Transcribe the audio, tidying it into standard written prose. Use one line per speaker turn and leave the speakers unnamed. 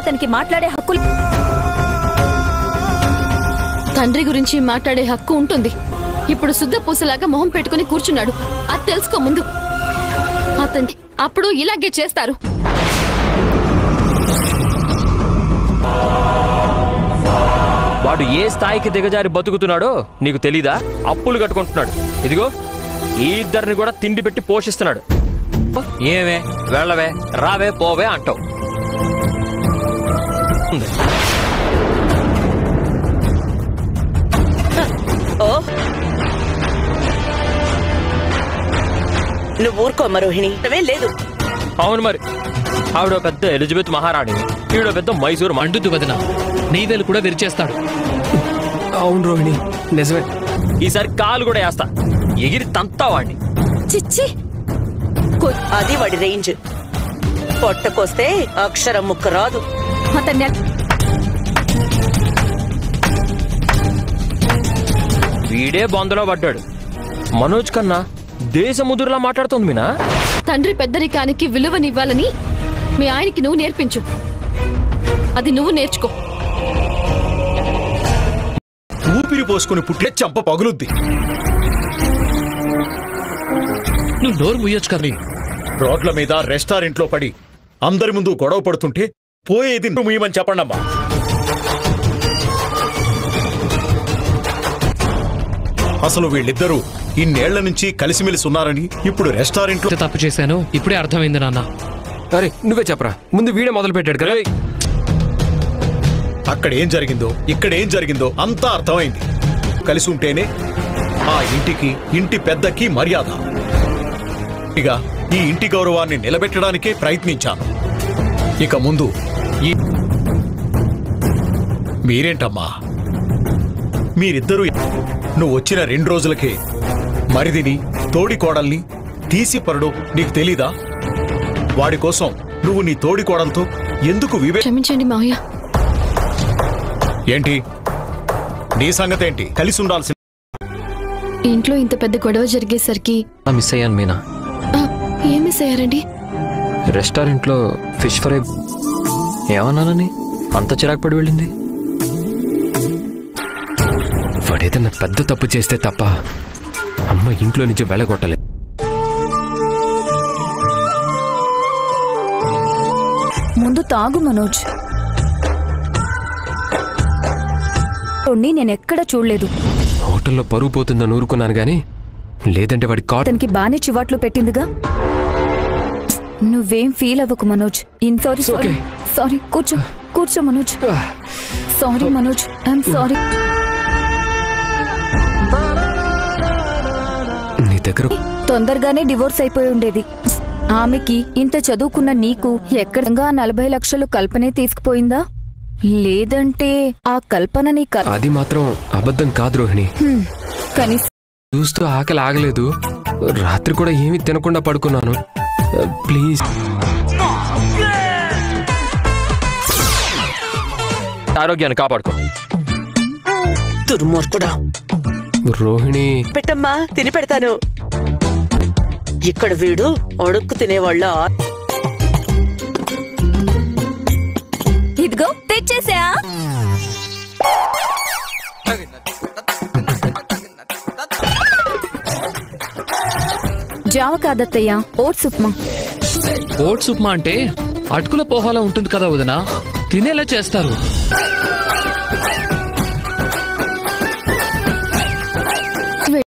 అతనికి మాట్లాడే హక్కు
తండ్రి గురించి మాట్లాడే హక్కు ఉంటుంది. ఇప్పుడు శుద్ధ పూసలాగా మొహం పెట్టుకుని కూర్చున్నాడు. అది తెలుసుకో ముందు. అతన్ని అప్పుడు ఇలాగే చేస్తారు.
వాడు ఏ స్థాయికి దిగజారి బతుకుతున్నాడో నీకు తెలీదా? అప్పులు కట్టుకుంటున్నాడు. ఇదిగో ఈ ఇద్దరిని కూడా తిండి పెట్టి పోషిస్తున్నాడు. ఏమే వెళ్ళవే రావే పోవే అంటావు.
నువ్వు ఊరుకోమ్మ రోహిణి, లేదు.
అవును మరి, ఆవిడ పెద్ద ఎలిజబెత్ మహారాణి, ఈవిడ పెద్ద మైసూరు
మండుతు వదిన. నీవేలు కూడా విరిచేస్తాడు.
అవును రోహిణి, నిజమే.
ఈసారి కాలు కూడా వేస్తా, ఎగిరి తంతా వాడిని.
చిచ్చి,
అది వాడి రేంజ్. పొట్టకొస్తే అక్షరం ముక్క రాదు.
అతన్ని
వీడే బొందలో పడ్డాడు. మనోజ్ కన్నా దేశముదురులా మాట్లాడుతోంది మీనా.
తండ్రి పెద్దరికానికి విలువనివ్వాలని మీ ఆయనకి నువ్వు నేర్పించు. అది నువ్వు నేర్చుకో.
ఊపిరి పోసుకుని పుట్టే చంప పగులుద్ది.
నువ్వు నోరు ముయ్యొచ్చు కర్రీ.
రోడ్ల మీద రెస్టారెంట్లో పడి అందరి ముందు గొడవ పడుతుంటే పోయేది ముయ్యమని చెప్పండమ్మా. అసలు వీళ్ళిద్దరూ ఇన్నేళ్ల నుంచి కలిసిమెలిసి ఉన్నారని ఇప్పుడు రెస్టారెంట్లో
తప్పు చేశాను ఇప్పుడే అర్థమైంది నాన్న.
అరే నువ్వే చెప్పరా, ముందు వీడే మొదలు పెట్టాడు కదా.
అక్కడ ఏం జరిగిందో ఇక్కడ ఏం జరిగిందో అంతా అర్థమైంది. కలిసి ఉంటేనే ఆ ఇంటికి, ఇంటి పెద్దకి మర్యాద. ఇక ఈ ఇంటి గౌరవాన్ని నిలబెట్టడానికే ప్రయత్నించాను. ఇక ముందు మీరేంటమ్మా, మీరిద్దరూ నువ్వు వచ్చిన 2 రోజులకే మరిదిని, తోడి కోడల్ని తీసి పరడు నీకు తెలీదా? వాడి కోసం నువ్వు నీ తోడి కోడలతో ఎందుకు
క్షమించండి మావయ్య.
ఏంటి నీ సంగతేంటి? కలిసి ఉండాల్సిన
ఇంట్లో ఇంత పెద్ద గొడవ జరిగేసరికి
మిస్ అయ్యాను మీనా.
ఏం మిస్ అయ్యారండి?
రెస్టారెంట్లో ఫిష్ ఫ్రై ఏమన్నానని అంత చిరాకు పడి వెళ్ళింది.
వాడేదన్నా పెద్ద తప్పు చేస్తే తప్ప అమ్మ ఇంట్లో నుంచి వెళ్ళగొట్టలేదు.
ముందు తాగు మనోజ్. నేనెక్కడ చూడలేదు.
హోటల్లో పరువు పోతుందని ఊరుకున్నాను గాని, లేదంటే వాడి
అతనికి బానే చివాట్లు పెట్టిందిగా. నువ్వేం ఫీల్ అవ్వకు మనోజ్. సారీ. కూర్చో Manoj. Sorry Manoj, I'm sorry.
నీ దగ్గర
తొందరగానే డివోర్స్ అయిపోయి ఉండేది. ఆమెకి ఇంత చదువుకున్న నీకు ఎక్కడంగా 40 లక్షలు కల్పనే తీసుకుపోయిందా? లేదంటే ఆ కల్పన నీ
అది మాత్రం అబద్ధం కాదు రోహిణి.
కనీసం
చూస్తూ ఆకలి ఆగలేదు. రాత్రి కూడా ఏమీ తినకుండా పడుకున్నాను. ప్లీజ్
ఆరోగ్యాన్ని కాపాడుకో.
దుర్మార్గుడా.
రోహిణి
పెట్టమ్మా, తిని పెడతాను. ఇక్కడ వీడు అడుక్కు తినేవాళ్ళ.
ఇదిగో తెచ్చేసా. జావ కాదత్తయ్యా, ఓట్స్ ఉప్మా.
ఓట్స్ ఉప్మా అంటే అటుకుల పోహాలో ఉంటుంది కదా వదినా, తినేలా చేస్తారు.